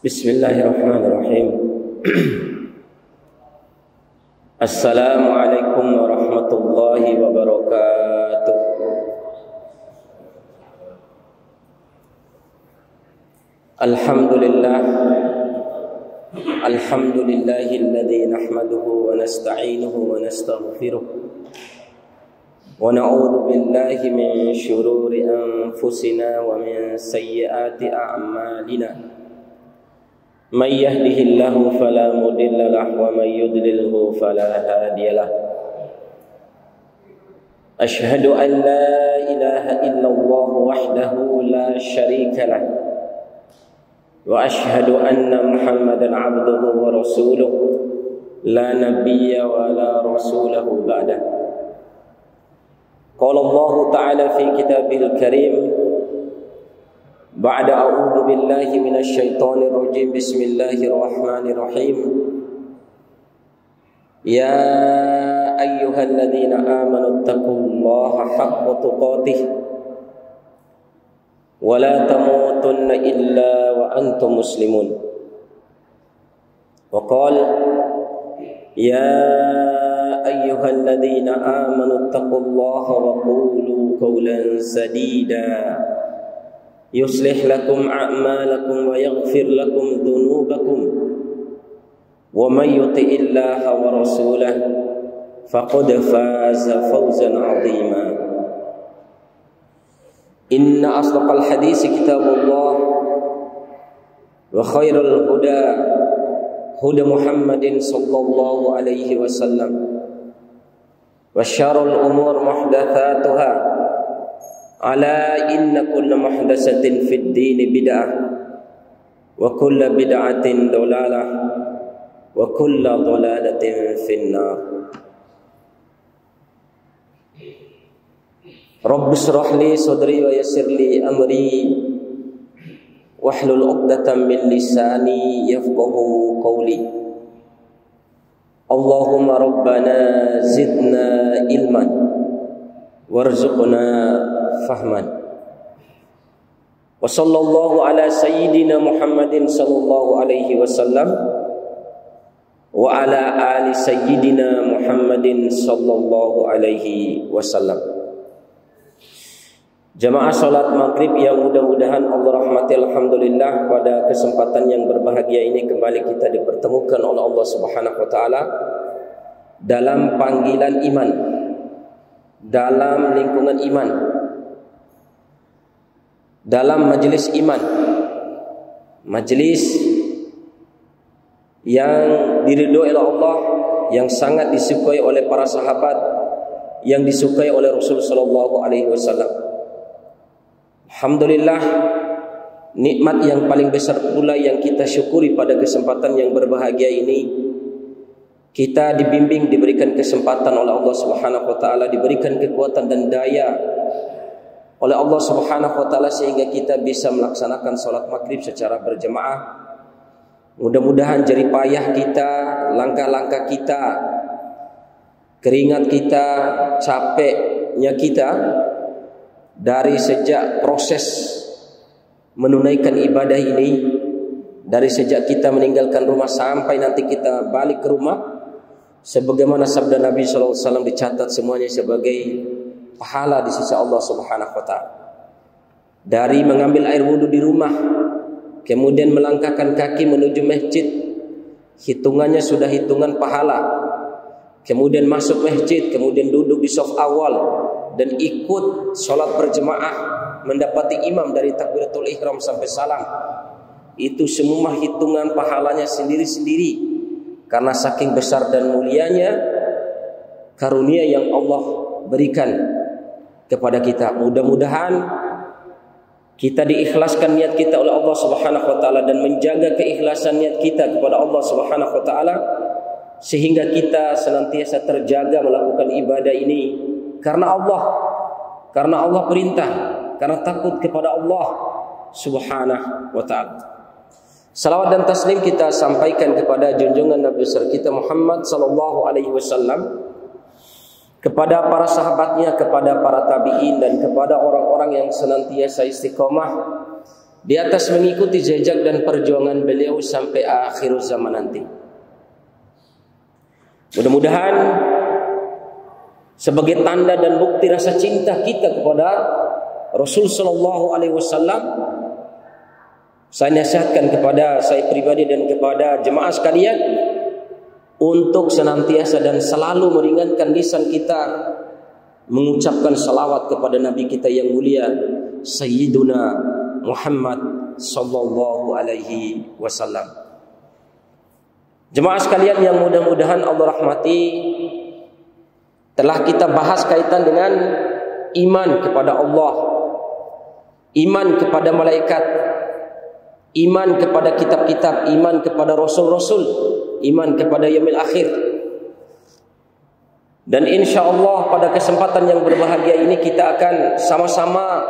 Bismillahirrahmanirrahim. Assalamualaikum warahmatullahi wabarakatuh. Alhamdulillah. Alhamdulillahilladzi nahmaduhu wa nasta'inuhu wa nastaghfiruh. Wa na'udzu billahi min syururi anfusina wa min sayyiati a'malina. Man yahdihillahu fala mudilla lahu wa man yudlilhu fala hadiya lahu. Asyhadu an la ilaha illallah wahdahu la syarika lahu wa asyhadu anna Muhammadan abduhu wa rasuluhu la nabiyya wa la rasulahu ba'dah. Qala Allah ta'ala fi kitabil karim ba'da a'udzu billahi minasy syaithanir rajim. Bismillahirrahmanirrahim. Ya ayyuhalladzina amanu taqullaha haqqa tuqatih wa la tamutunna illa wa antum muslimun. Wa qala ya ayyuhalladzina amanu taqullaha wa qulu qawlan sadida yuslih lakum a'malakum wa yaghfir lakum dhunubakum wa may yuti'illaha wa rasulahu faqad faza fawzan 'azima. Inna asdaqal hadits kitabullah wa khairal huda huda Muhammadin sallallahu alaihi wasallam wa syarrul umur muhdatsatuha. Ala inna kulla muhdatsatin fid din bid'ah wa kulla bid'atin dhalalah wa kulla dhalalatin finnar. Rabbi shrah li sadri wa yassir li amri wahlul 'uqdatam min lisani yafqahu qawli. Allahumma rabbana zidna ilman warzuqna fahman. Wa sallallahu ala sayyidina Muhammadin sallallahu alaihi wasallam wa ala ali sayyidina Muhammadin sallallahu alaihi wasallam. Jamaah salat maghrib yang mudah-mudahan Allah rahmati, alhamdulillah, pada kesempatan yang berbahagia ini kembali kita dipertemukan oleh Allah Subhanahu wa taala dalam panggilan iman, dalam lingkungan iman, dalam majlis iman, majlis yang diridhoi oleh Allah, yang sangat disukai oleh para sahabat, yang disukai oleh Rasul sallallahu alaihi wasallam. Alhamdulillah, nikmat yang paling besar pula yang kita syukuri pada kesempatan yang berbahagia ini, kita dibimbing, diberikan kesempatan oleh Allah Subhanahu wa taala, diberikan kekuatan dan daya oleh Allah Subhanahu wa taala sehingga kita bisa melaksanakan salat maghrib secara berjemaah. Mudah-mudahan jerih payah kita, langkah-langkah kita, keringat kita, capeknya kita dari sejak proses menunaikan ibadah ini, dari sejak kita meninggalkan rumah sampai nanti kita balik ke rumah, sebagaimana sabda Nabi sallallahu alaihi wasallam, dicatat semuanya sebagai pahala di sisi Allah Subhanahu wa taala. Dari mengambil air wudu di rumah, kemudian melangkahkan kaki menuju masjid, hitungannya sudah hitungan pahala. Kemudian masuk masjid, kemudian duduk di shaf awal dan ikut salat berjemaah, mendapati imam dari takbiratul ihram sampai salam. Itu semua hitungan pahalanya sendiri-sendiri, karena saking besar dan mulianya karunia yang Allah berikan kepada kita. Mudah-mudahan kita diikhlaskan niat kita oleh Allah Subhanahu wa taala dan menjaga keikhlasan niat kita kepada Allah Subhanahu wa taala sehingga kita senantiasa terjaga melakukan ibadah ini karena Allah perintah, karena takut kepada Allah Subhanahu wa taala. Salawat dan taslim kita sampaikan kepada junjungan Nabi besar kita Muhammad sallallahu alaihi wasallam, kepada para sahabatnya, kepada para tabi'in, dan kepada orang-orang yang senantiasa istiqomah di atas mengikuti jejak dan perjuangan beliau sampai akhir zaman nanti. Mudah-mudahan sebagai tanda dan bukti rasa cinta kita kepada Rasul sallallahu alaihi wasallam, saya nasihatkan kepada saya pribadi dan kepada jemaah sekalian untuk senantiasa dan selalu meringankan lisan kita mengucapkan salawat kepada Nabi kita yang mulia Sayyiduna Muhammad sallallahu alaihi wasallam. Jemaah sekalian yang mudah-mudahan Allah rahmati, telah kita bahas kaitan dengan iman kepada Allah, iman kepada malaikat, iman kepada kitab-kitab, iman kepada rasul-rasul, iman kepada yaumil akhir. Dan insya-Allah pada kesempatan yang berbahagia ini kita akan sama-sama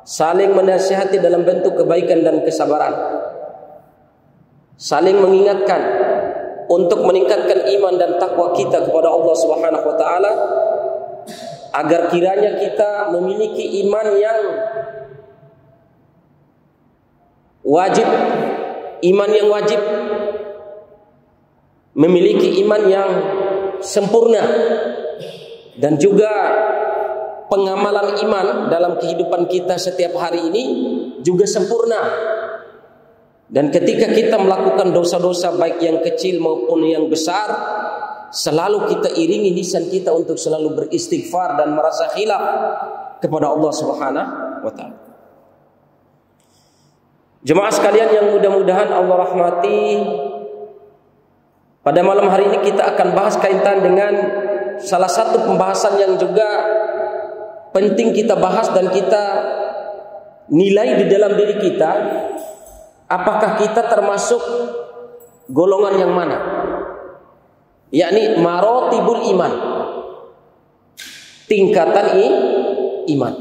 saling menasihati dalam bentuk kebaikan dan kesabaran, saling mengingatkan untuk meningkatkan iman dan takwa kita kepada Allah Subhanahu wa taala, agar kiranya kita memiliki iman yang wajib, memiliki iman yang sempurna, dan juga pengamalan iman dalam kehidupan kita setiap hari ini juga sempurna. Dan ketika kita melakukan dosa-dosa baik yang kecil maupun yang besar, selalu kita iringi lisan kita untuk selalu beristighfar dan merasa khilaf kepada Allah Subhanahu wa taala. Jemaah sekalian yang mudah-mudahan Allah rahmati, pada malam hari ini kita akan bahas kaitan dengan salah satu pembahasan yang juga penting kita bahas dan kita nilai di dalam diri kita. Apakah kita termasuk golongan yang mana? Yakni maratibul iman, tingkatan iman.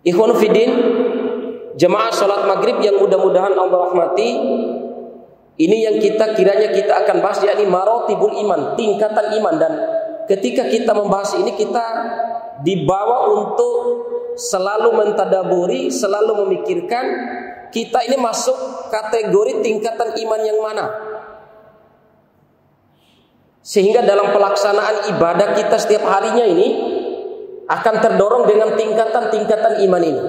Ikhwan fillah, jemaah salat maghrib yang mudah-mudahan Allah rahmati, ini yang kiranya kita akan bahas, yakni maratibul iman, tingkatan iman. Dan ketika kita membahas ini, kita dibawa untuk selalu mentadaburi, selalu memikirkan kita ini masuk kategori tingkatan iman yang mana, sehingga dalam pelaksanaan ibadah kita setiap harinya ini akan terdorong dengan tingkatan-tingkatan iman ini.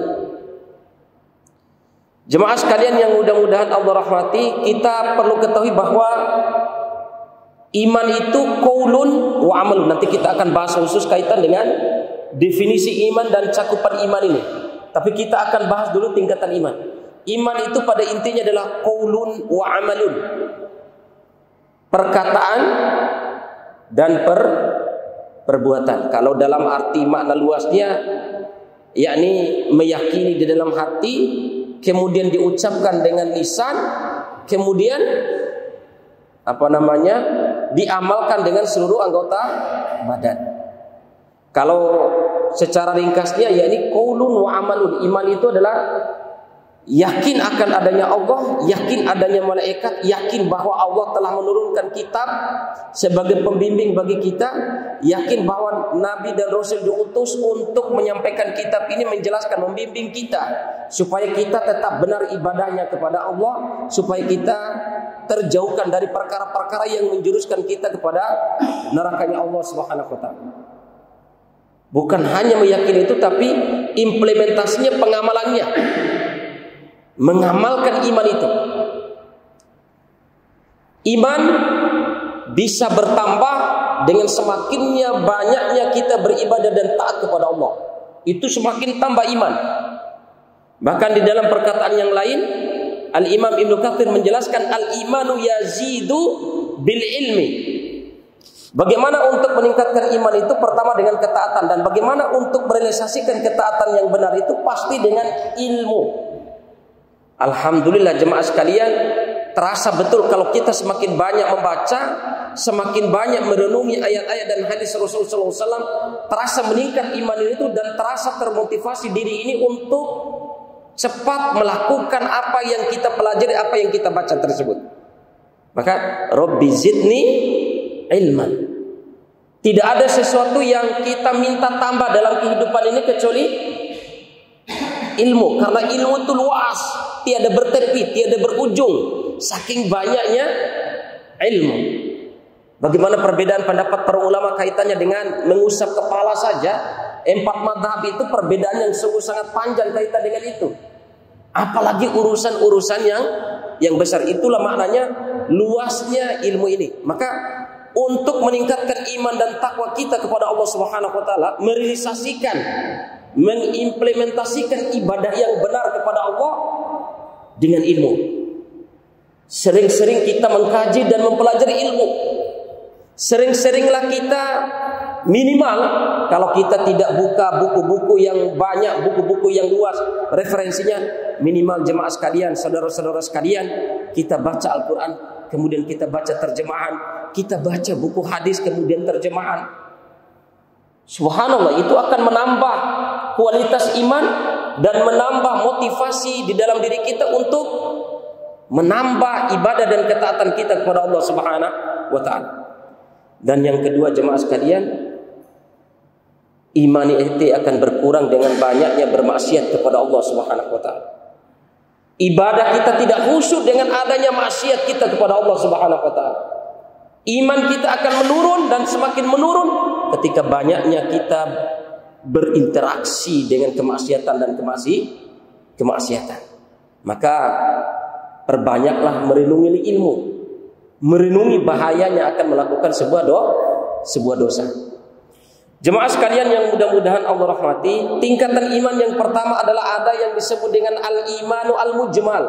Jemaah sekalian yang mudah-mudahan Allah rahmati, kita perlu ketahui bahwa iman itu qaulun wa amal. Nanti kita akan bahas khusus kaitan dengan definisi iman dan cakupan iman ini. Tapi kita akan bahas dulu tingkatan iman. Iman itu pada intinya adalah qaulun wa amalun, perkataan dan perbuatan. Kalau dalam arti makna luasnya, yakni meyakini di dalam hati, kemudian diucapkan dengan lisan, kemudian diamalkan dengan seluruh anggota badan. Kalau secara ringkasnya, yakni qaulun wa amalun. Iman itu adalah yakin akan adanya Allah, yakin adanya malaikat, yakin bahwa Allah telah menurunkan kitab sebagai pembimbing bagi kita, yakin bahwa Nabi dan Rasul diutus untuk menyampaikan kitab ini, menjelaskan, membimbing kita supaya kita tetap benar ibadahnya kepada Allah, supaya kita terjauhkan dari perkara-perkara yang menjuruskan kita kepada nerakanya Allah Subhanahu wa taala. Bukan hanya meyakini itu, tapi implementasinya, pengamalannya, mengamalkan iman itu. Iman bisa bertambah dengan semakinnya banyaknya kita beribadah dan taat kepada Allah. Itu semakin tambah iman. Bahkan di dalam perkataan yang lain, Al-Imam Ibnu Katsir menjelaskan al-imanu yazidu bil ilmi. Bagaimana untuk meningkatkan iman itu? Pertama dengan ketaatan. Dan bagaimana untuk merealisasikan ketaatan yang benar itu? Pasti dengan ilmu. Alhamdulillah jemaah sekalian, terasa betul kalau kita semakin banyak membaca, semakin banyak merenungi ayat-ayat dan hadis Rasulullah SAW, terasa meningkat iman itu dan terasa termotivasi diri ini untuk cepat melakukan apa yang kita pelajari, apa yang kita baca tersebut. Maka Rabbi zidni ilman. Tidak ada sesuatu yang kita minta tambah dalam kehidupan ini kecuali ilmu, karena ilmu itu luas, tiada bertepi, tiada berujung, saking banyaknya ilmu. Bagaimana perbedaan pendapat para ulama kaitannya dengan mengusap kepala saja? 4 mazhab itu perbedaan yang sungguh sangat panjang kaitan dengan itu. Apalagi urusan-urusan yang besar. Itulah maknanya luasnya ilmu ini. Maka untuk meningkatkan iman dan takwa kita kepada Allah Subhanahu wa taala, merealisasikan, mengimplementasikan ibadah yang benar kepada Allah dengan ilmu. Sering-sering kita mengkaji dan mempelajari ilmu. Sering-seringlah kita, minimal kalau kita tidak buka buku-buku yang banyak, buku-buku yang luas, referensinya minimal jemaah sekalian, saudara-saudara sekalian, kita baca Al-Quran, kemudian kita baca terjemahan, kita baca buku hadis, kemudian terjemahan. Subhanallah, itu akan menambah kualitas iman dan menambah motivasi di dalam diri kita untuk menambah ibadah dan ketaatan kita kepada Allah Subhanahu wa taala. Dan yang kedua jemaah sekalian, iman itu akan berkurang dengan banyaknya bermaksiat kepada Allah Subhanahu wa taala. Ibadah kita tidak khusyuk dengan adanya maksiat kita kepada Allah Subhanahu wa taala. Iman kita akan menurun dan semakin menurun ketika banyaknya kita berinteraksi dengan kemaksiatan dan kemaksiatan. Maka perbanyaklah merenungi ilmu, merenungi bahayanya akan melakukan sebuah dosa. Jemaah sekalian yang mudah-mudahan Allah rahmati, tingkatan iman yang pertama adalah ada yang disebut dengan al-imanu al-mujmal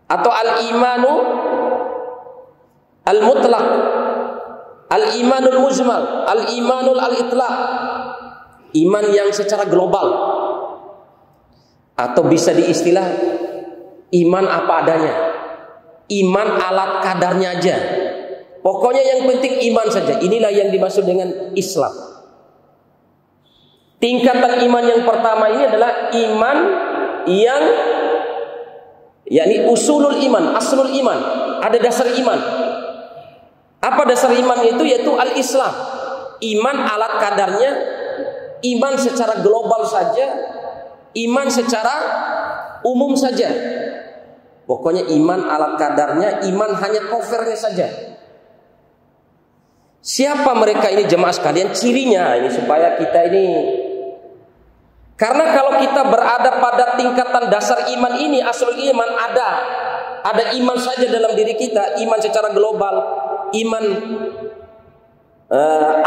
atau al-imanu al-mutlaq, al-imanul mujmal, al-imanul al-itlaq, iman yang secara global, atau bisa diistilah iman apa adanya, iman alat kadarnya aja. Pokoknya yang penting iman saja. Inilah yang dimaksud dengan Islam. Tingkatan iman yang pertama ini adalah iman yang yakni usulul iman, aslul iman, ada dasar iman. Apa dasar iman itu? Yaitu al-Islam. Iman alat kadarnya, iman secara global saja, iman secara umum saja. Pokoknya iman alat kadarnya, iman hanya covernya saja. Siapa mereka ini jemaah sekalian? Cirinya ini supaya kita ini, karena kalau kita berada pada tingkatan dasar iman ini, aslul iman, ada iman saja dalam diri kita, iman secara global, iman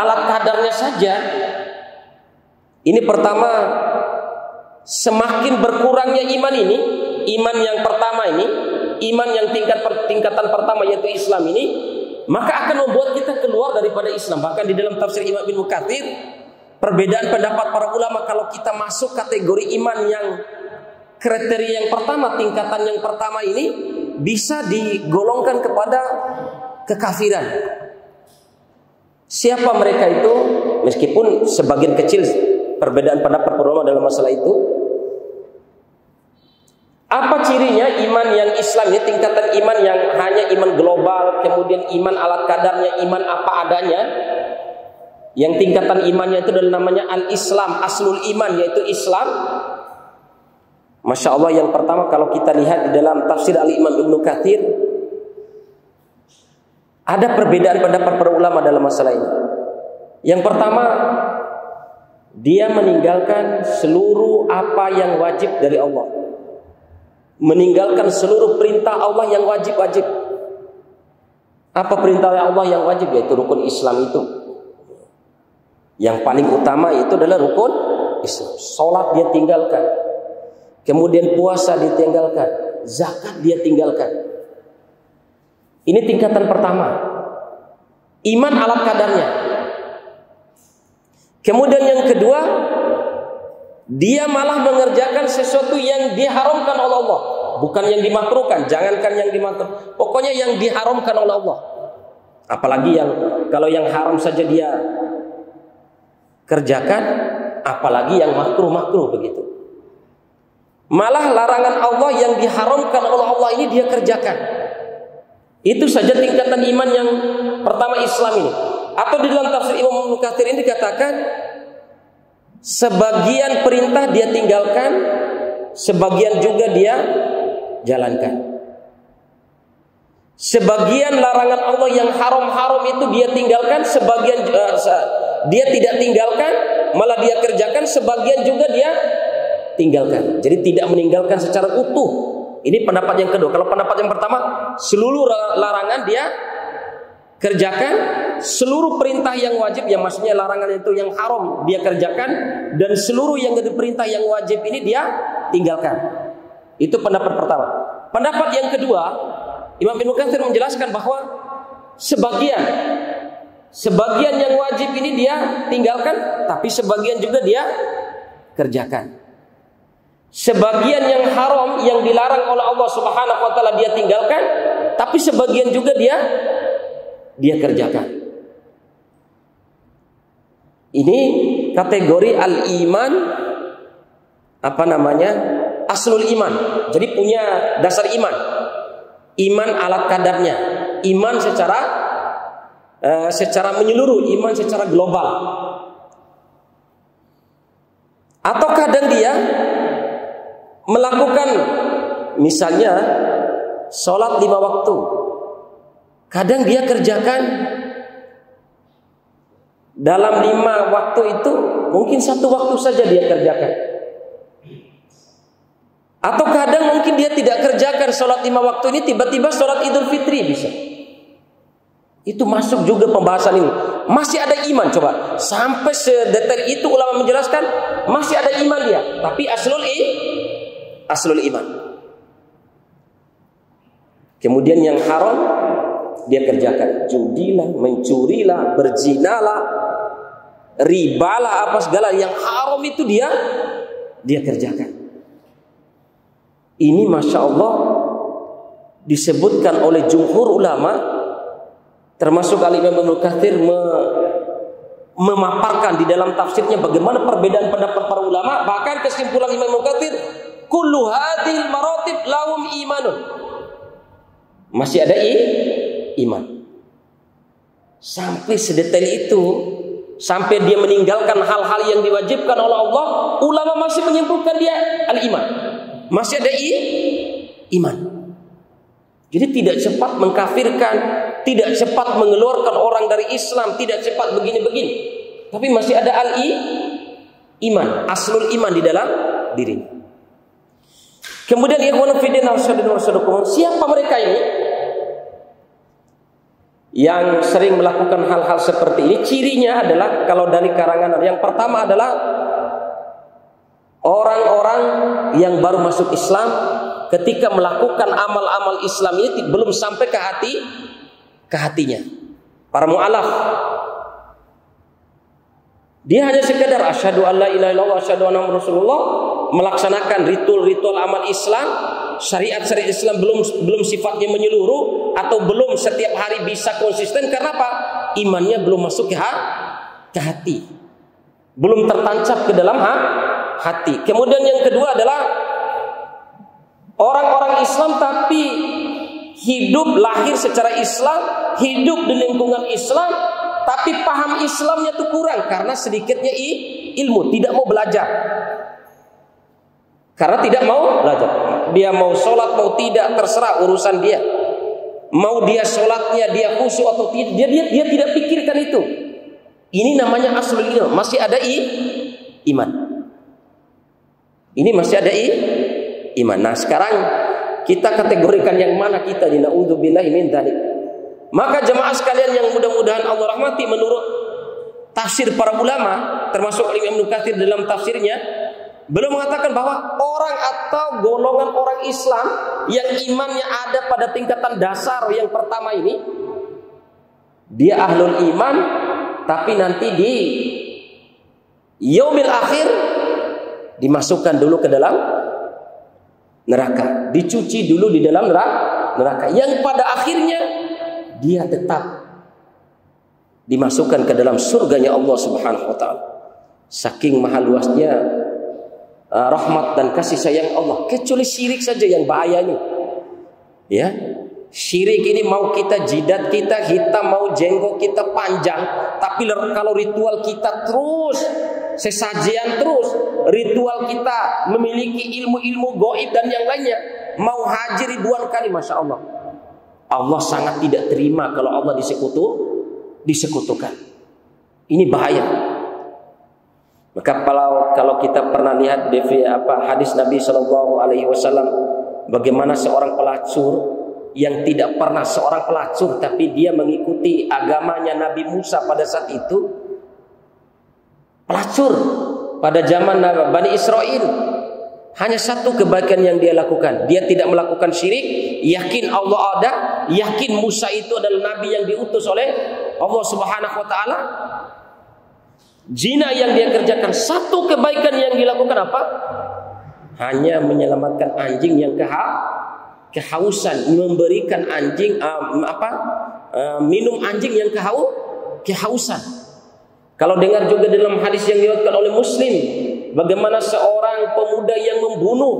alat kadarnya saja. Ini pertama, semakin berkurangnya iman ini, iman yang pertama ini, iman yang tingkatan pertama yaitu Islam ini, maka akan membuat kita keluar daripada Islam. Bahkan di dalam tafsir Imam Ibnu Katsir, perbedaan pendapat para ulama kalau kita masuk kategori iman yang kriteria yang pertama, tingkatan yang pertama ini bisa digolongkan kepada kekafiran. Siapa mereka itu? Meskipun sebagian kecil perbedaan pendapat para ulama dalam masalah itu. Apa cirinya iman yang Islam ini? Tingkatan iman yang hanya iman global, kemudian iman alat kadarnya, iman apa adanya. Yang tingkatan imannya itu adalah namanya al-Islam, aslul iman, yaitu Islam. Masya Allah, yang pertama kalau kita lihat di dalam tafsir Al-Imam Ibnu Katsir, ada perbedaan pendapat para ulama dalam masalah ini. Yang pertama, dia meninggalkan seluruh apa yang wajib dari Allah, meninggalkan seluruh perintah Allah yang wajib-wajib. Apa perintah Allah yang wajib? Yaitu rukun Islam itu. Yang paling utama itu adalah rukun Islam. Salat dia tinggalkan, kemudian puasa dia tinggalkan, zakat dia tinggalkan. Ini tingkatan pertama, iman alat kadarnya. Kemudian yang kedua, dia malah mengerjakan sesuatu yang diharamkan oleh Allah, bukan yang dimakruhkan. Jangankan yang dimakruh, pokoknya yang diharamkan oleh Allah. Apalagi kalau yang haram saja dia kerjakan, apalagi yang makruh begitu. Malah larangan Allah yang diharamkan oleh Allah ini dia kerjakan. Itu saja tingkatan iman yang pertama Islam ini. Atau di dalam tafsir Imam Ibnu Katsir ini dikatakan Sebagian perintah dia tinggalkan, sebagian juga dia jalankan. Sebagian larangan Allah yang haram-haram itu dia tinggalkan, sebagian dia tidak tinggalkan, malah dia kerjakan, sebagian juga dia tinggalkan. Jadi tidak meninggalkan secara utuh. Ini pendapat yang kedua. Kalau pendapat yang pertama, seluruh larangan dia kerjakan, seluruh perintah yang wajib, yang maksudnya larangan itu yang haram dia kerjakan, dan seluruh yang dari perintah yang wajib ini dia tinggalkan. Itu pendapat pertama. Pendapat yang kedua, Imam Ibnu Katsir menjelaskan bahwa sebagian yang wajib ini dia tinggalkan, tapi sebagian juga dia kerjakan. Sebagian yang haram yang dilarang oleh Allah Subhanahu wa taala dia tinggalkan, tapi sebagian juga dia kerjakan. Ini kategori al-iman, aslul iman. Jadi punya dasar iman. Iman alat kadarnya, iman secara menyeluruh, iman secara global. Atau kadang dia melakukan misalnya sholat 5 waktu, kadang dia kerjakan dalam 5 waktu itu mungkin 1 waktu saja dia kerjakan. Atau kadang mungkin dia tidak kerjakan sholat 5 waktu ini, tiba-tiba sholat Idul Fitri bisa. Itu masuk juga pembahasan ini. Masih ada iman, coba. Sampai sedetail itu ulama menjelaskan, masih ada iman dia. Tapi aslul iman. Kemudian yang haram dia kerjakan. Judilah, mencurilah, berzinalah, ribalah, apa segala yang haram itu dia kerjakan. Ini Masya Allah disebutkan oleh jumhur ulama, termasuk Al-Imam Ibnu Katsir memaparkan di dalam tafsirnya bagaimana perbedaan pendapat para ulama. Bahkan kesimpulan Imam Ibnu Katsir, kullu hadhil maratib lahum imanun. Masih ada iman. Sampai sedetail itu, sampai dia meninggalkan hal-hal yang diwajibkan oleh Allah, ulama masih menyimpulkan dia al-iman. Masih ada iman. Jadi tidak cepat mengkafirkan, tidak cepat mengeluarkan orang dari Islam, tidak cepat begini-begini. Tapi masih ada iman, aslul iman di dalam dirinya. Kemudian ikhwan fillah siapa mereka ini yang sering melakukan hal-hal seperti ini? Cirinya adalah, kalau dari karangan yang pertama adalah orang-orang yang baru masuk Islam, ketika melakukan amal-amal Islam ini belum sampai ke hatinya. Para mu'alaf, dia hanya sekedar asyhadu an la ilaha illallah wa asyhadu anna Rasulullah, melaksanakan ritual-ritual amal Islam, syariat-syariat Islam belum sifatnya menyeluruh, atau belum setiap hari bisa konsisten. Karena apa? Imannya belum masuk ke hati, belum tertancap ke dalam hati. Kemudian yang kedua adalah orang-orang Islam tapi hidup lahir secara Islam, hidup di lingkungan Islam, tapi paham Islamnya itu kurang karena sedikitnya ilmu, tidak mau belajar. Karena tidak mau belajar. Dia mau sholat mau tidak, terserah, urusan dia. Mau dia sholatnya dia khusyuk atau tidak, dia tidak pikirkan itu. Ini namanya aslul iman, masih ada iman. Ini masih ada iman. Nah, sekarang kita kategorikan yang mana kita di naudzubillahi min dzalik. Maka jemaah sekalian yang mudah-mudahan Allah rahmati, menurut tafsir para ulama, termasuk Imam Ibnu Katsir dalam tafsirnya, belum mengatakan bahwa orang atau golongan orang Islam yang imannya ada pada tingkatan dasar yang pertama ini, dia ahlul iman, tapi nanti di yaumil akhir dimasukkan dulu ke dalam neraka, dicuci dulu di dalam neraka, yang pada akhirnya dia tetap dimasukkan ke dalam surganya Allah Subhanahu wa taala. Saking maha luasnya rahmat dan kasih sayang Allah. Kecuali syirik saja yang bahaya ini. Ya. Syirik ini mau kita jidat kita hitam, mau jenggot kita panjang, tapi kalau ritual kita terus sesajian terus, ritual kita, memiliki ilmu-ilmu gaib dan yang lainnya, mau haji ribuan kali, masya Allah. Allah sangat tidak terima kalau Allah disekutukan. Ini bahaya. Maka kalau kita pernah lihat hadis Nabi SAW, bagaimana seorang pelacur yang tidak pernah seorang pelacur, tapi dia mengikuti agamanya Nabi Musa pada saat itu, pelacur pada zaman Bani Israel, hanya satu kebaikan yang dia lakukan, dia tidak melakukan syirik, yakin Allah ada, yakin Musa itu adalah Nabi yang diutus oleh Allah Subhanahu Wa Taala. Zina yang dia kerjakan, satu kebaikan yang dilakukan apa? Hanya menyelamatkan anjing yang kehausan, memberikan anjing minum anjing yang kehausan. Kalau dengar juga dalam hadis yang diriwayatkan oleh Muslim, bagaimana seorang pemuda yang membunuh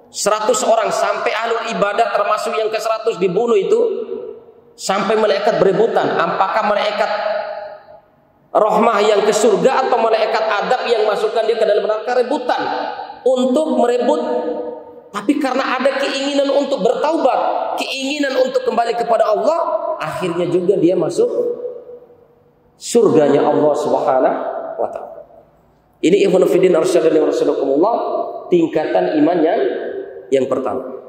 100 orang sampai ahlul ibadah termasuk yang ke-100 dibunuh itu, sampai malaikat berebutan apakah malaikat rahmah yang ke surga atau malaikat adab yang masukkan dia ke dalam neraka, rebutan untuk merebut. Tapi karena ada keinginan untuk bertaubat, keinginan untuk kembali kepada Allah, akhirnya juga dia masuk surganya Allah Subhanahu wa Ta'ala. Ini ikhwan fillah arsyadallahu rasulullah, tingkatan iman yang pertama.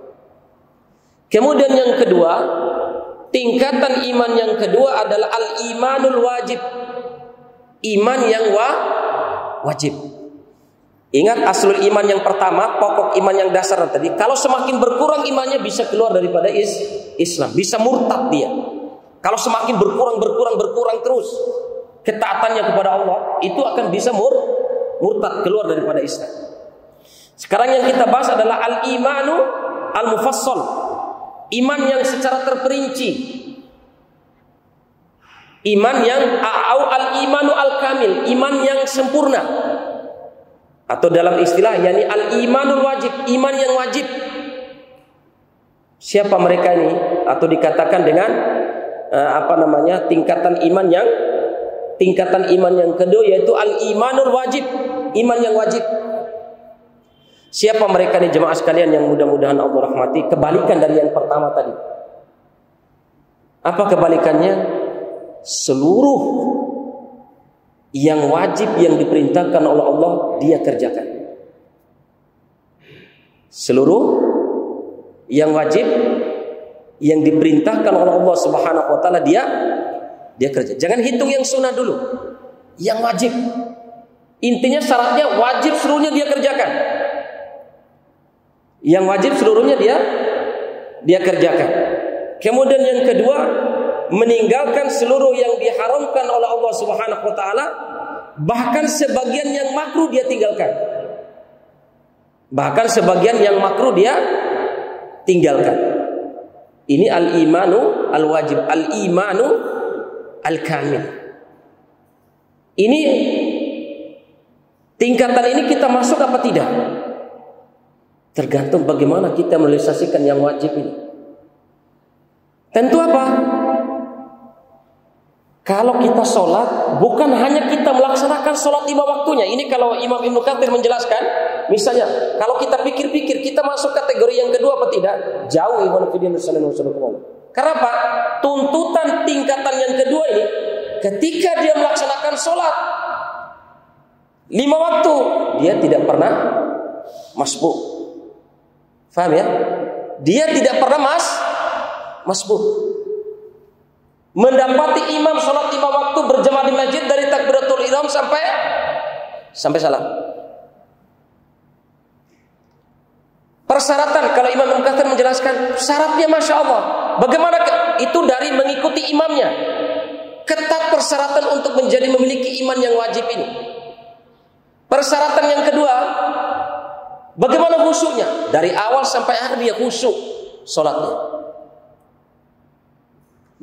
Kemudian yang kedua, tingkatan iman yang kedua adalah al-imanul wajib. Iman yang wajib. Ingat aslul iman yang pertama, pokok iman yang dasar tadi. Kalau semakin berkurang imannya bisa keluar daripada Islam, bisa murtad dia. Kalau semakin berkurang terus ketaatannya kepada Allah, itu akan bisa murtad, keluar daripada Islam. Sekarang yang kita bahas adalah al-imanu al-mufassal. Iman yang secara terperinci. Iman yang al-imanu al-kamil, iman yang sempurna. Atau dalam istilah yakni al-imanul wajib, iman yang wajib. Siapa mereka ini? Atau dikatakan dengan tingkatan iman yang kedua, yaitu al-imanul wajib, iman yang wajib. Siapa mereka nih jemaah sekalian yang mudah-mudahan Allah rahmati? Kebalikan dari yang pertama tadi. Apa kebalikannya? Seluruh yang wajib yang diperintahkan oleh Allah dia kerjakan. Seluruh yang wajib yang diperintahkan oleh Allah Subhanahu wa Ta'ala dia kerja. Jangan hitung yang sunnah dulu, yang wajib. Intinya syaratnya wajib seluruhnya dia kerjakan. Yang wajib seluruhnya dia kerjakan. Kemudian yang kedua, meninggalkan seluruh yang diharamkan oleh Allah Subhanahu wa Ta'ala, bahkan sebagian yang makruh dia tinggalkan. Bahkan sebagian yang makruh dia tinggalkan. Ini al-imanu al-wajib, al-imanu al-kamil. Ini tingkatan ini kita masuk apa tidak? Tergantung bagaimana kita merealisasikan yang wajib ini. Tentu apa? Kalau kita sholat, bukan hanya kita melaksanakan sholat 5 waktunya. Ini kalau Imam Ibnu Katsir menjelaskan, misalnya, kalau kita pikir-pikir, kita masuk kategori yang kedua apa tidak? Jauh Ibnu Katsir. Karena apa? Tuntutan tingkatan yang kedua ini, ketika dia melaksanakan sholat 5 waktu, dia tidak pernah masbuk. Faham ya? Dia tidak pernah masbuk. Mendapati imam sholat 5 waktu berjamaah di masjid dari takbiratul ihram sampai salam. Persyaratan, kalau Imam Ibnu Katsir menjelaskan syaratnya masya Allah. Bagaimana itu dari mengikuti imamnya? Ketat persyaratan untuk memiliki iman yang wajib ini. Persyaratan yang kedua, bagaimana khusyuknya? Dari awal sampai akhir dia khusyuk sholatnya.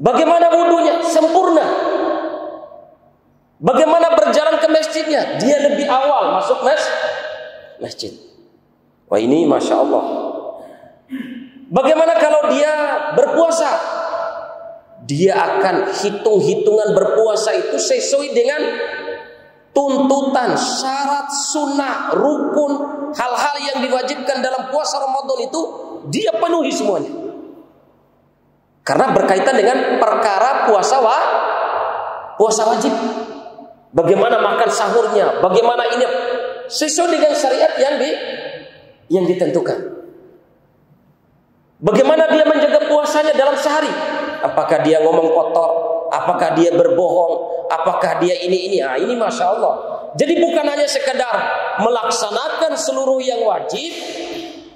Bagaimana wudunya? Sempurna. Bagaimana berjalan ke masjidnya? Dia lebih awal masuk masjid. Wah, ini masya Allah. Bagaimana kalau dia berpuasa? Dia akan hitung-hitungan berpuasa itu sesuai dengan tuntutan, syarat, sunnah, rukun, hal-hal yang diwajibkan dalam puasa Ramadan itu dia penuhi semuanya. Karena berkaitan dengan perkara puasa wajib. Bagaimana makan sahurnya, bagaimana ini sesuai dengan syariat yang ditentukan. Bagaimana dia menjaga puasanya dalam sehari? Apakah dia ngomong kotor? Apakah dia berbohong? Apakah dia ini? Ini Masya Allah. Jadi bukan hanya sekedar melaksanakan seluruh yang wajib.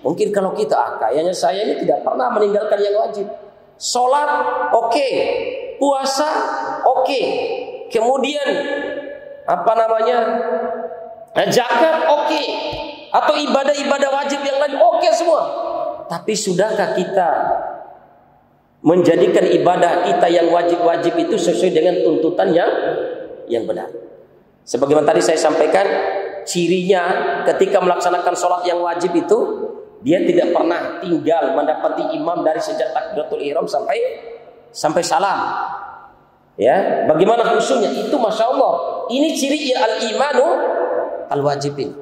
Mungkin kalau kita, kayaknya saya ini tidak pernah meninggalkan yang wajib. Sholat, oke. Puasa, oke. Kemudian, zakat, oke. Atau ibadah-ibadah wajib yang lain, oke semua. Tapi sudahkah kita menjadikan ibadah kita yang wajib-wajib itu sesuai dengan tuntutan yang benar? Sebagaimana tadi saya sampaikan, cirinya ketika melaksanakan sholat yang wajib itu, dia tidak pernah tinggal mendapati imam dari sejak takbiratul ihram sampai salam. Ya, bagaimana khusyuknya? Itu Masya Allah. Ini ciri al-imanu al-wajibin.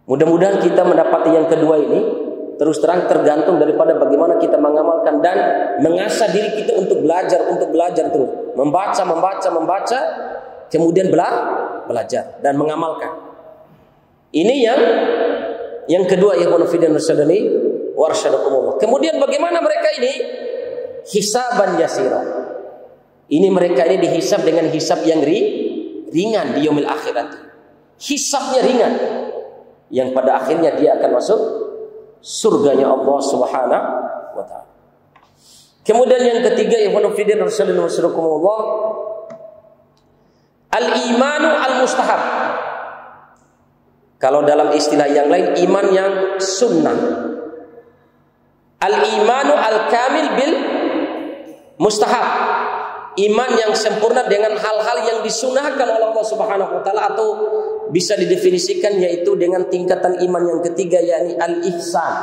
Mudah-mudahan kita mendapati yang kedua ini. Terus terang tergantung daripada bagaimana kita mengamalkan dan mengasah diri kita untuk belajar terus. Membaca, kemudian belajar dan mengamalkan. Ini yang kedua, ikhwan fillah rasyadani warsyadakumullah. Kemudian bagaimana mereka ini? Hisaban yasira. Ini mereka ini dihisab dengan hisab yang ringan di yaumil akhirat. Hisabnya ringan. Yang pada akhirnya dia akan masuk surganya Allah Subhanahu wa taala. Kemudian yang ketiga, ikhwan fillah rahimakumullah, al-imanu al-mustahab. Kalau dalam istilah yang lain, iman yang sunnah. Al-imanu al-kamil bil mustahab. Iman yang sempurna dengan hal-hal yang disunnahkan oleh Allah Subhanahu wa taala, atau bisa didefinisikan yaitu dengan tingkatan iman yang ketiga, yakni al-ihsan.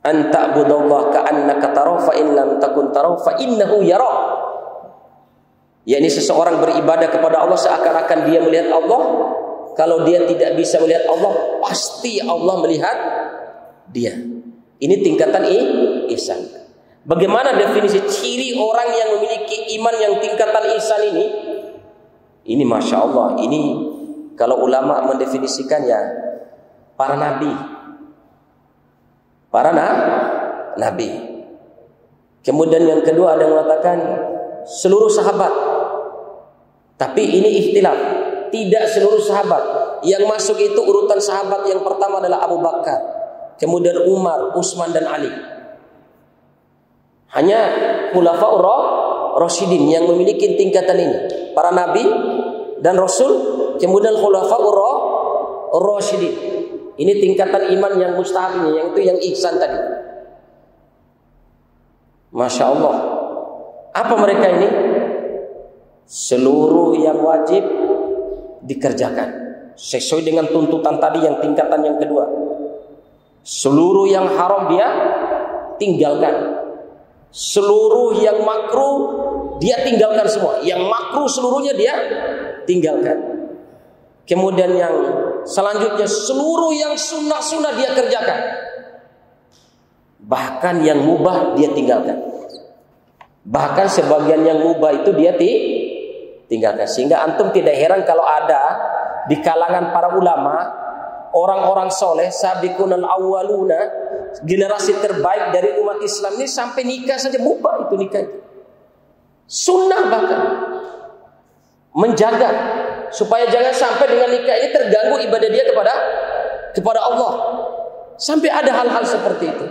An ta'budallaha ka'annaka tarahu fa in lam takun tarahu fa innahu yarak. Yakni seseorang beribadah kepada Allah seakan-akan dia melihat Allah. Kalau dia tidak bisa melihat Allah, pasti Allah melihat dia. Ini tingkatan ihsan. Bagaimana definisi ciri orang yang memiliki iman yang tingkatan ihsan ini? Ini Masya Allah. Ini kalau ulama mendefinisikan ya para nabi. Para nabi. Kemudian yang kedua ada yang mengatakan seluruh sahabat. Tapi ini ikhtilaf. Tidak seluruh sahabat. Yang masuk itu urutan sahabat yang pertama adalah Abu Bakar. Kemudian Umar, Utsman dan Ali. Hanya khulafaur rasyidin yang memiliki tingkatan ini. Para nabi dan rasul, kemudian khulafaur rasyidin. Ini tingkatan iman yang mustahab ini, yang itu yang ihsan tadi. Masya Allah. Apa mereka ini? Seluruh yang wajib dikerjakan sesuai dengan tuntutan tadi yang tingkatan yang kedua. Seluruh yang haram dia tinggalkan. Seluruh yang makruh dia tinggalkan semua. Yang makruh seluruhnya dia tinggalkan. Kemudian yang selanjutnya seluruh yang sunnah-sunnah dia kerjakan. Bahkan yang mubah dia tinggalkan. Bahkan sebagian yang mubah itu dia tinggalkan. Sehingga antum tidak heran kalau ada di kalangan para ulama, orang-orang soleh, sabiqunal awwaluna, generasi terbaik dari umat Islam ini sampai nikah saja mubah itu nikah itu. Sunnah bahkan menjaga supaya jangan sampai dengan nikah ini terganggu ibadah dia kepada Allah. Sampai ada hal-hal seperti itu.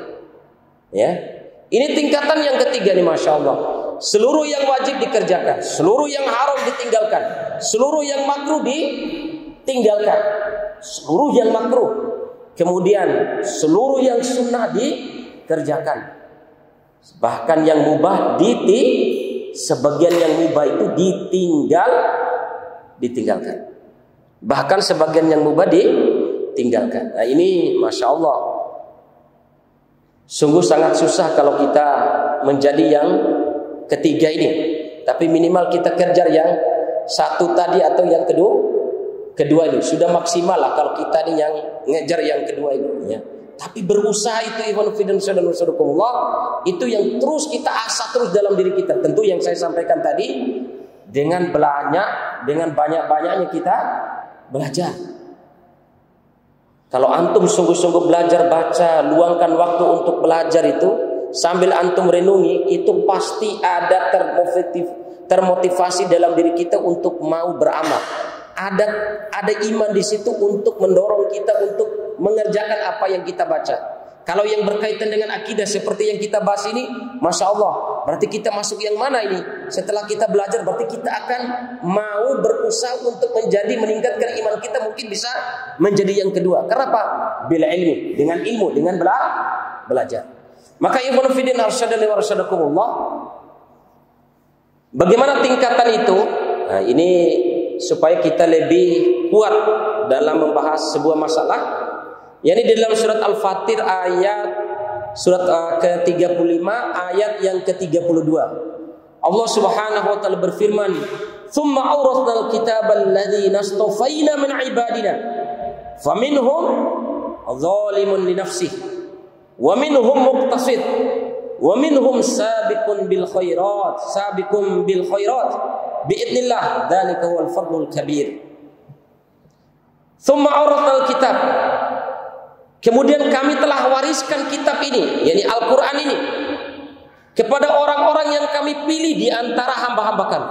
Ya, ini tingkatan yang ketiga nih, Masya Allah. Seluruh yang wajib dikerjakan, seluruh yang haram ditinggalkan, seluruh yang makruh ditinggalkan, seluruh yang makruh. Kemudian seluruh yang sunnah dikerjakan. Bahkan yang mubah sebagian yang mubah itu ditinggalkan. Bahkan sebagian yang mubah ditinggalkan. Nah ini Masya Allah. Sungguh sangat susah kalau kita menjadi yang ketiga ini. Tapi minimal kita kejar yang satu tadi atau yang kedua ini. Sudah maksimal lah kalau kita ini yang ngejar yang kedua ini ya. Tapi berusaha itu ikhwan fillah dan saudarakumullah, itu yang terus kita asah terus dalam diri kita. Tentu yang saya sampaikan tadi, dengan banyak-banyaknya kita belajar. Kalau antum sungguh-sungguh belajar baca, luangkan waktu untuk belajar itu, sambil antum renungi, itu pasti ada termotivasi dalam diri kita untuk mau beramal. Ada iman di situ untuk mendorong kita untuk mengerjakan apa yang kita baca. Kalau yang berkaitan dengan akidah seperti yang kita bahas ini, Masya Allah, berarti kita masuk yang mana ini? Setelah kita belajar, berarti kita akan mau berusaha untuk meningkatkan iman kita, mungkin bisa menjadi yang kedua. Kenapa? Bila ilmi, dengan ilmu, dengan belajar. Maka ikhwan fillah arsyadani wa arsyadukumullah, bagaimana tingkatan itu? Nah, ini supaya kita lebih kuat dalam membahas sebuah masalah. Yani di dalam surat Al-Fatir surat ke-35 ayat yang ke-32. Allah Subhanahu wa taala berfirman, "Tsumma awrathnal kitabal ladzina astafaina min ibadina, faminhum dzalimun li nafsihi, wa minhum muqtasid, wa minhum sabiqun bil khairat, biidznillah, dzalika huwal fadlul kabir." Tsumma awrathnal kitab, kemudian kami telah wariskan kitab ini, yakni Al-Quran ini, kepada orang-orang yang kami pilih di antara hamba-hamba kami.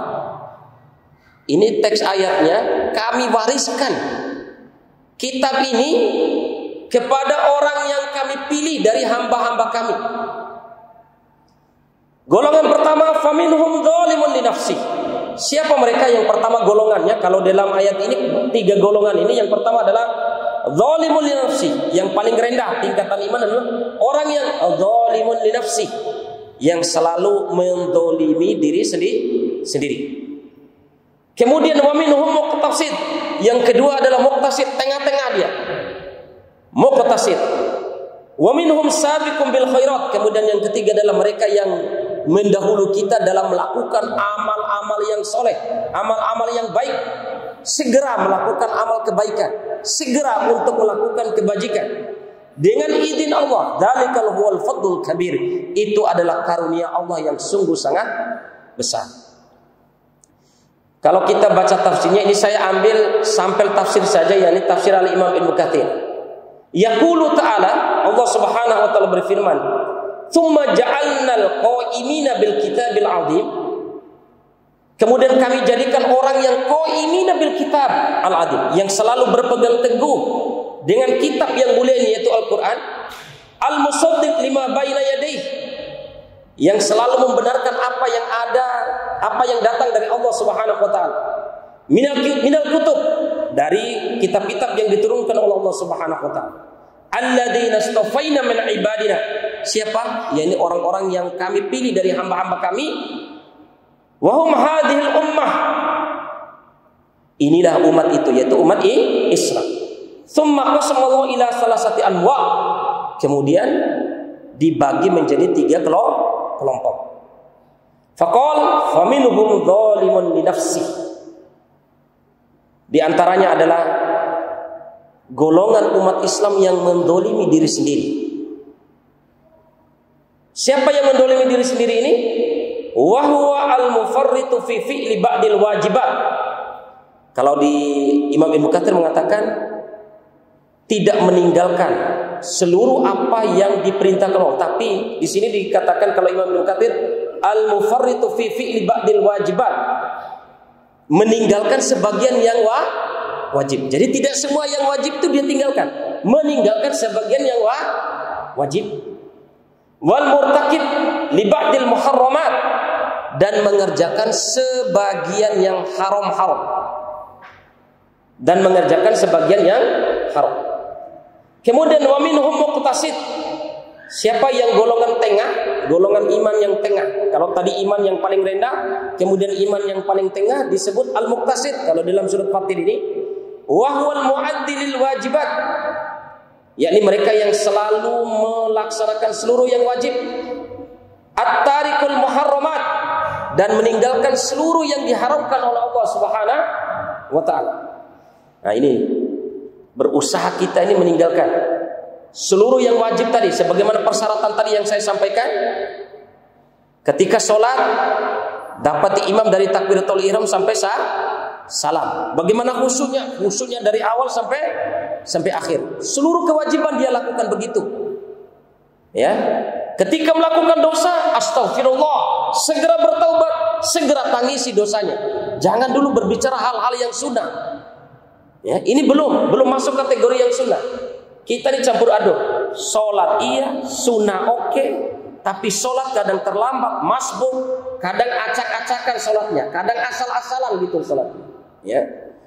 Ini teks ayatnya, kami wariskan kitab ini kepada orang yang kami pilih dari hamba-hamba kami. Golongan pertama, faminhum dzalimun li nafsihi. Siapa mereka yang pertama golongannya? Kalau dalam ayat ini 3 golongan ini, yang pertama adalah zalimun li nafsi, yang paling rendah tingkatan iman adalah orang yang zalimun li nafsi, yang selalu menzalimi diri sendiri. Kemudian wa minhum muqtasid, yang kedua adalah muqtasid, tengah-tengah dia. Muqtasid. Wa minhum sabiqun bil khairat, kemudian yang ketiga adalah mereka yang mendahulu kita dalam melakukan amal-amal yang soleh, amal-amal yang baik. Segera melakukan amal kebaikan, segera untuk melakukan kebajikan dengan izin Allah. Dzalikal huwal fadlul kabir, itu adalah karunia Allah yang sungguh sangat besar. Kalau kita baca tafsirnya, ini saya ambil sampel tafsir saja, yakni tafsir Al-Imam Ibnu Katsir. Yaqulu ta'ala, Allah Subhanahu wa taala berfirman, "Tsumma ja'alnal qa'imina bil kitabil 'azim." Kemudian kami jadikan orang yang qaimina bil kitab al-'azim, yang selalu berpegang teguh dengan kitab yang mulia ini, yaitu Al-Quran, al-musaddiq lima baina yadayhi, yang selalu membenarkan apa yang ada, apa yang datang dari Allah Subhanahu wa taala. Minal kutub, dari kitab-kitab yang diturunkan oleh Allah Subhanahu wa taala. Alladzina astafaina min ibadina. Siapa? Yakni orang-orang yang kami pilih dari hamba-hamba kami. Wa hum hadhil ummah. Inilah umat itu, yaitu umat Islam. Tsumma qasamallahu ila salasati anwa'. Kemudian dibagi menjadi 3 kelompok. Faqal faminhum dzalimun li nafsihi. Di antaranya adalah golongan umat Islam yang mendolimi diri sendiri. Siapa yang mendolimi diri sendiri ini? Wa huwa al-mufarritu fi fi'li ba'dil wajibat. Kalau di Imam Ibnu Katsir mengatakan tidak meninggalkan seluruh apa yang diperintahkan Allah. Tapi di sini dikatakan kalau Imam Ibnu Katsir al-mufarritu fi fi'li ba'dil wajibat, meninggalkan sebagian yang wajib. Jadi tidak semua yang wajib itu dia tinggalkan, meninggalkan sebagian yang wajib. Wal murtakib li ba'dil muharramat, dan mengerjakan sebagian yang haram-haram, dan mengerjakan sebagian yang haram. Kemudian wa minhum muqtasid. Siapa yang golongan tengah, golongan iman yang tengah. Kalau tadi iman yang paling rendah, kemudian iman yang paling tengah disebut al-muqtasid. Kalau dalam surat Fatir ini, wa huwal mu'addilil wajibat, yakni mereka yang selalu melaksanakan seluruh yang wajib. At-tariqul muharramat, dan meninggalkan seluruh yang diharamkan oleh Allah Subhanahu wa taala. Nah, ini berusaha kita ini meninggalkan seluruh yang wajib tadi, sebagaimana persyaratan tadi yang saya sampaikan. Ketika sholat, dapati imam dari takbiratul ihram sampai salam. Bagaimana khusyuknya? Khusyuknya dari awal sampai akhir. Seluruh kewajiban dia lakukan begitu. Ya. Ketika melakukan dosa, astagfirullah, segera bertaubat, segera tangisi dosanya. Jangan dulu berbicara hal-hal yang sunnah. Ya, ini belum masuk kategori yang sunnah. Kita dicampur aduk. Sholat iya, sunnah oke, tapi sholat kadang terlambat, masbuk, kadang acak-acakan sholatnya, kadang asal-asalan gitu sholatnya. Ya,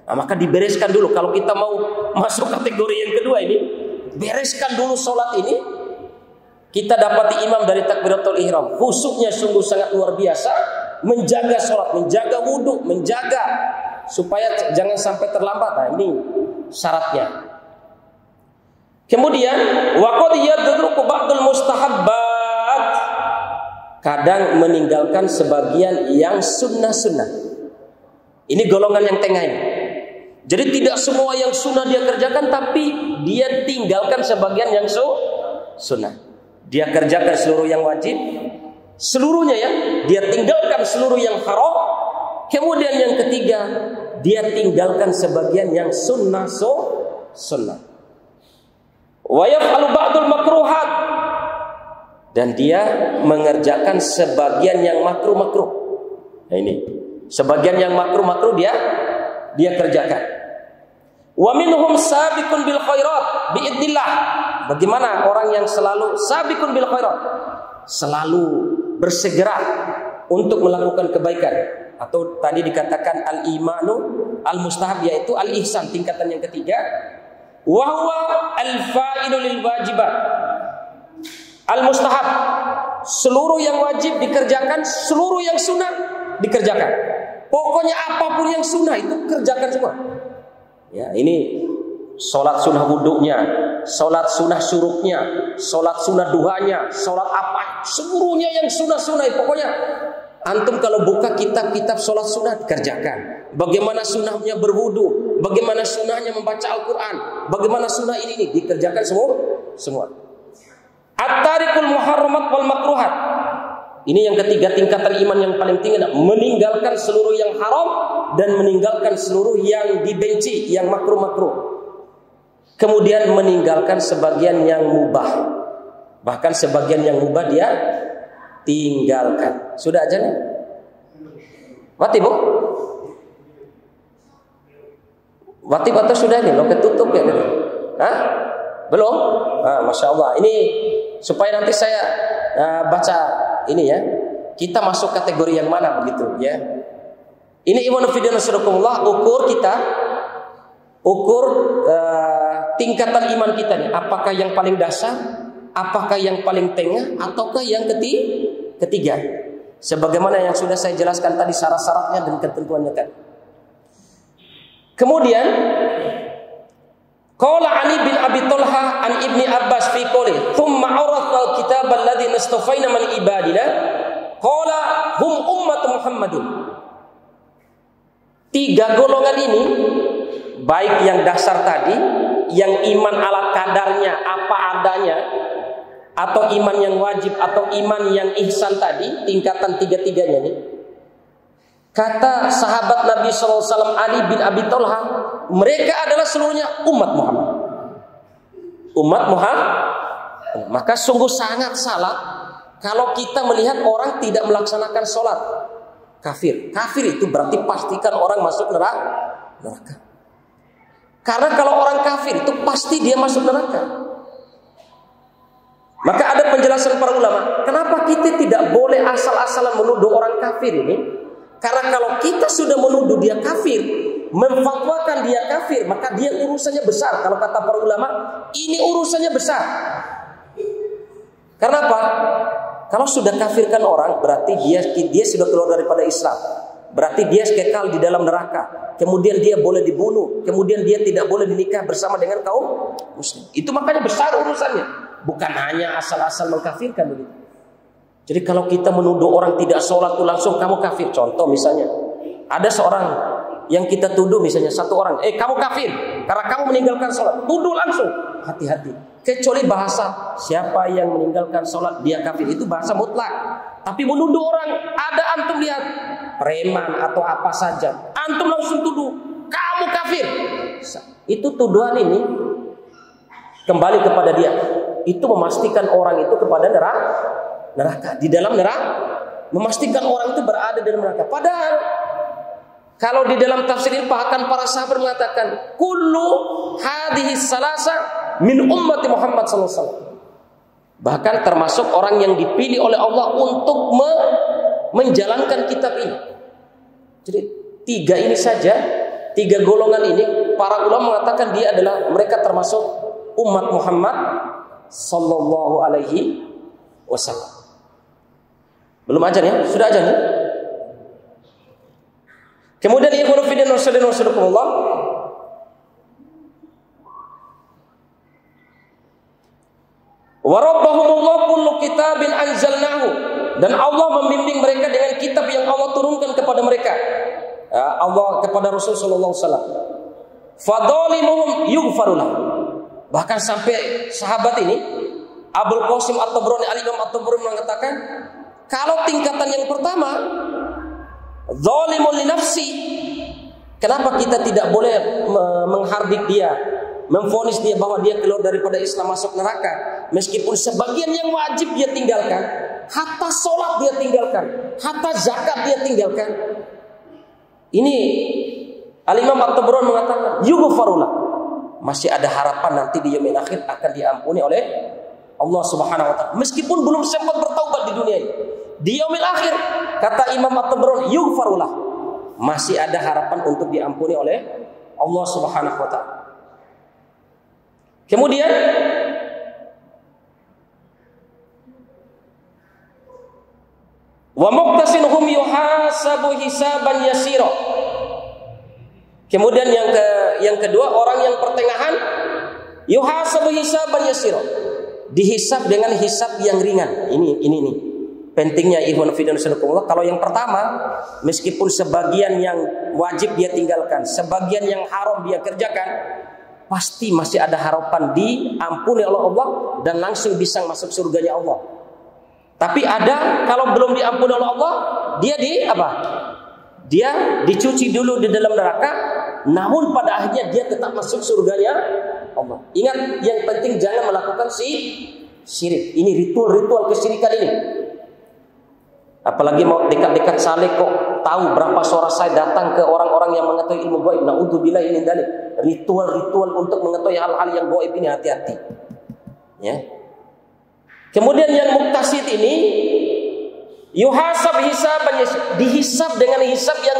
nah, maka dibereskan dulu. Kalau kita mau masuk kategori yang kedua ini, bereskan dulu sholat ini. Kita dapati imam dari takbiratul ihram, khusyuknya sungguh sangat luar biasa, menjaga sholat, menjaga wudhu, menjaga supaya jangan sampai terlambat. Nah, ini syaratnya. Kemudian waqad yadruku ba'dul mustahabbat, kadang meninggalkan sebagian yang sunnah-sunnah. Ini golongan yang tengah ini. Jadi tidak semua yang sunnah dia kerjakan, tapi dia tinggalkan sebagian yang sunnah. Dia kerjakan seluruh yang wajib, seluruhnya ya. Dia tinggalkan seluruh yang haram. Kemudian yang ketiga, dia tinggalkan sebagian yang sunnah. Wa yaf'alu ba'dul makruhat, dan dia mengerjakan sebagian yang makruh-makruh. Nah ini, sebagian yang makruh-makruh dia kerjakan. Wa minhum sabiqun bil khairat biidznillah. Bagaimana orang yang selalu sabiqun bil khairat, selalu bersegera untuk melakukan kebaikan, atau tadi dikatakan al-imanu al-mustahab, yaitu al-ihsan, tingkatan yang ketiga. Wa huwa al-fa'ilu lil wajibat. Al-mustahab, seluruh yang wajib dikerjakan, seluruh yang sunnah dikerjakan. Pokoknya apapun yang sunnah itu kerjakan semua. Ya, ini sholat sunnah wudhunya, sholat sunnah syuruknya, sholat sunnah duhanya, sholat apa, seluruhnya yang sunnah-sunnah. Pokoknya antum kalau buka kitab-kitab sholat sunnah dikerjakan. Bagaimana sunnahnya berwudu, bagaimana sunnahnya membaca Al-Quran, bagaimana sunnah ini dikerjakan semua. At-tarikul muharramat wal makruhat. Ini yang ketiga tingkatan iman yang paling tinggi, meninggalkan seluruh yang haram dan meninggalkan seluruh yang dibenci, yang makruh-makruh. Kemudian meninggalkan sebagian yang mubah, bahkan sebagian yang mubah dia tinggalkan. Sudah aja nih? Mati bu? Mati atau sudah nih? Lo ketutup ya? Hah? Belum? Ah, Masya Allah. Ini supaya nanti saya baca ini ya. Kita masuk kategori yang mana begitu ya? Ini iman fiddin nasrukumullah, ukur kita, tingkatan iman kita nih. Apakah yang paling dasar, apakah yang paling tengah, ataukah yang ketiga? Sebagaimana yang sudah saya jelaskan tadi syarat-syaratnya dan ketentuannya kan. Kemudian qala Ali bin Abi Thalha an Ibni Abbas fi qouli thumma awrathna al-kitab alladhi nastafaina min ibadina qala hum ummat Muhammadin. Tiga golongan ini, baik yang dasar tadi, yang iman ala kadarnya apa adanya, atau iman yang wajib, atau iman yang ihsan tadi, tingkatan tiga-tiganya nih. Kata sahabat Nabi SAW Ali bin Abi Thalha, mereka adalah seluruhnya umat Muhammad. Umat Muhammad. Maka sungguh sangat salah kalau kita melihat orang tidak melaksanakan sholat. Kafir. Kafir itu berarti pastikan orang masuk neraka. Karena kalau orang kafir itu pasti dia masuk neraka. Maka ada penjelasan para ulama, kenapa kita tidak boleh asal-asalan menuduh orang kafir ini? Karena kalau kita sudah menuduh dia kafir, memfatwakan dia kafir, maka dia urusannya besar. Kalau kata para ulama, ini urusannya besar. Karena apa? Kalau sudah kafirkan orang, berarti dia sudah keluar daripada Islam. Berarti dia kekal di dalam neraka. Kemudian dia boleh dibunuh. Kemudian dia tidak boleh dinikah bersama dengan kaum muslim. Itu makanya besar urusannya. Bukan hanya asal-asal mengkafirkan begitu. Jadi kalau kita menuduh orang tidak sholat itu langsung kamu kafir. Contoh misalnya, ada seorang yang kita tuduh misalnya satu orang, kamu kafir karena kamu meninggalkan sholat. Tuduh langsung, hati-hati. Kecuali bahasa siapa yang meninggalkan sholat dia kafir, itu bahasa mutlak. Tapi menuduh orang, ada antum lihat preman atau apa saja, antum langsung tuduh kamu kafir. Itu tuduhan ini kembali kepada dia. Itu memastikan orang itu kepada neraka, di dalam neraka, memastikan orang itu berada di dalam neraka. Padahal kalau di dalam tafsir ini bahkan para sahabat mengatakan kullu hadhihi salasa min ummati Muhammad sallallahu alaihi wasallam. Bahkan termasuk orang yang dipilih oleh Allah untuk menjalankan kitab ini. Jadi tiga ini saja, tiga golongan ini para ulama mengatakan dia adalah, mereka termasuk umat Muhammad sallallahu alaihi wasallam. Belum ajan ya? Sudah ajan ya? Kemudian ikhwan fillah wasallallahu wa rabbahumullah kullu kitabin anzalnahu, dan Allah membimbing mereka dengan kitab yang Allah turunkan kepada mereka, Allah kepada Rasul sallallahu alaihi wasallam. Fadhalimuhum yughfarullah. Bahkan sampai sahabat ini Abul Qasim At-Tabrani, Al-Imam At-Tabrani mengatakan, kalau tingkatan yang pertama zalimun li nafsi, kenapa kita tidak boleh menghardik dia, memvonis dia bahwa dia keluar daripada Islam, masuk neraka, meskipun sebagian yang wajib dia tinggalkan, hatta sholat dia tinggalkan, hatta zakat dia tinggalkan. Ini Al-Imam At-Tabrani mengatakan yughfarullah, masih ada harapan nanti di yaumil akhir akan diampuni oleh Allah Subhanahu wa taala, meskipun belum sempat bertaubat di dunia ini. Di yaumil akhir, kata Imam At-Tabrani, yughfarullah, masih ada harapan untuk diampuni oleh Allah Subhanahu wa taala. Kemudian wa muqtasinhum yuhasabu hisaban yasira. Kemudian yang kedua, orang yang pertengahan yuhasabu hisaban yasira, dihisab dengan hisab yang ringan. Ini pentingnya ikhwan fillah wasallallahu. Kalau yang pertama, meskipun sebagian yang wajib dia tinggalkan, sebagian yang haram dia kerjakan, pasti masih ada harapan diampuni oleh Allah dan langsung bisa masuk surganya Allah. Tapi ada kalau belum diampuni oleh Allah, dia Dia dicuci dulu di dalam neraka, namun pada akhirnya dia tetap masuk surganya Allah. Ingat, yang penting jangan melakukan syirik. Ini ritual kesyirikan ini. Apalagi mau dekat-dekat saleh kok tahu berapa suara saya datang ke orang-orang yang mengetahui ilmu gaib. Naudzubillah min dzalik. Ritual untuk mengetahui hal-hal yang gaib ini, hati-hati. Ya. Kemudian yang muktasid ini yuhasab hisaban, dihisab dengan hisab yang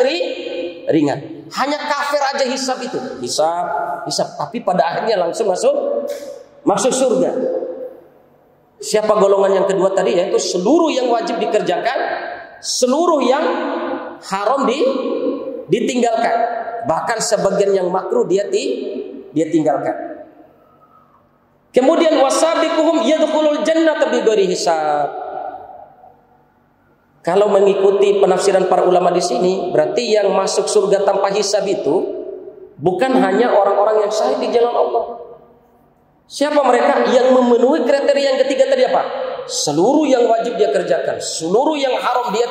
ringan. Hanya kafir aja hisab itu. Hisab, tapi pada akhirnya langsung masuk surga. Siapa golongan yang kedua tadi? Yaitu seluruh yang wajib dikerjakan, seluruh yang haram ditinggalkan, bahkan sebagian yang makruh dia tinggalkan. Kemudian wasabiquhum yadkhulul jannata bighairi hisab. Kalau mengikuti penafsiran para ulama di sini, berarti yang masuk surga tanpa hisab itu bukan hanya orang-orang yang syahid di jalan Allah. Siapa mereka? Yang memenuhi kriteria yang ketiga tadi apa? Seluruh yang wajib dia kerjakan, seluruh yang haram dia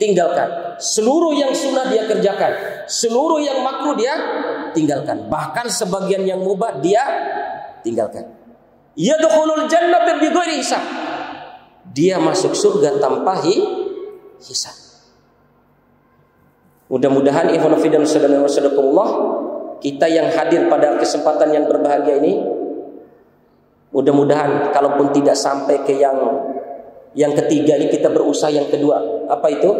tinggalkan, seluruh yang sunnah dia kerjakan, seluruh yang makruh dia tinggalkan, bahkan sebagian yang mubah dia tinggalkan. Yadkhulul jannata bighairi hisab. Dia masuk surga tanpa hisab. Mudah-mudahan ikhwan fillah wasallallahu, kita yang hadir pada kesempatan yang berbahagia ini, mudah-mudahan kalaupun tidak sampai ke yang ketiga ini, kita berusaha yang kedua. Apa itu?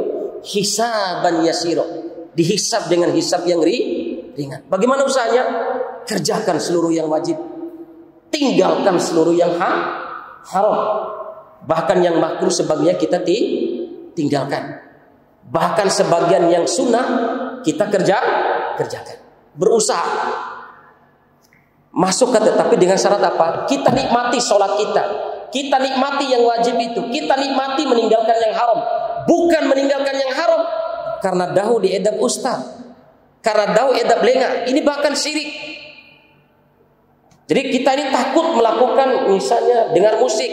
Hisaban yasiro. Dihisab dengan hisab yang ringan. Bagaimana usahanya? Kerjakan seluruh yang wajib, tinggalkan seluruh yang haram. Bahkan yang makruh sebagian kita tinggalkan. Bahkan sebagian yang sunnah kita kerjakan. Berusaha masuk ke, tapi dengan syarat apa? Kita nikmati sholat kita, Kita nikmati yang wajib itu. Kita nikmati meninggalkan yang haram. Bukan meninggalkan yang haram karena dahu diedab ustaz, karena dahu edab lenga. Ini bahkan syirik. Jadi kita ini takut melakukan misalnya dengar musik,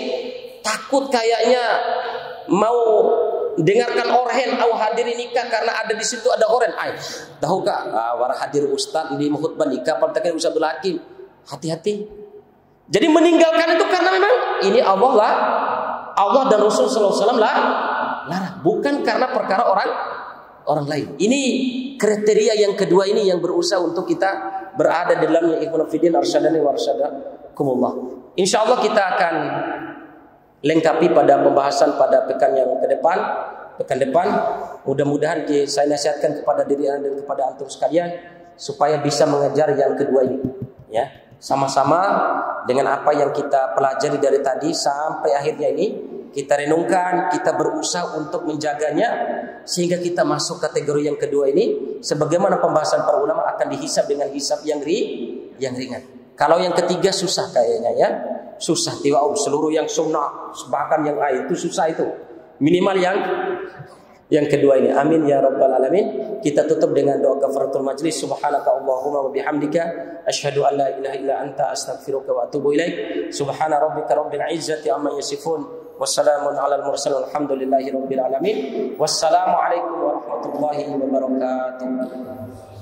takut kayaknya mau dengarkan orhen atau hadir nikah karena ada di situ ada orhen. Tahukah war hadir ustaz di khutbah nikah partakan Ustadzul Hakim. Hati-hati. Jadi meninggalkan itu karena memang ini Allah dan Rasul sallallahu alaihi wasallam larang, bukan karena perkara orang lain. Ini kriteria yang kedua ini yang berusaha untuk kita berada di dalamnya. Ikhwan fillah arsyadani wa arsyadakumullah. Insyaallah kita akan lengkapi pada pembahasan pada pekan depan. Mudah-mudahan saya nasihatkan kepada diri anda dan kepada antum sekalian supaya bisa mengejar yang kedua ini, ya. Sama-sama dengan apa yang kita pelajari dari tadi sampai akhirnya ini kita renungkan, kita berusaha untuk menjaganya sehingga kita masuk kategori yang kedua ini sebagaimana pembahasan para ulama akan dihisab dengan hisab yang ringan. Kalau yang ketiga susah kayaknya, ya. Susah tiwa'um seluruh yang sunnah bahkan yang itu susah itu. Minimal yang kedua ini. Amin ya rabbal alamin. Kita tutup dengan doa kafaratul majlis. Subhanaka Allahumma wa bihamdika asyhadu an la ilaha illa anta astaghfiruka wa atubu ilaik. Subhana rabbika rabbil izzati amma yasifun. Wassalamun alal mursalin walhamdulillahi rabbil alamin. Wassalamu alaikum warahmatullahi wabarakatuh.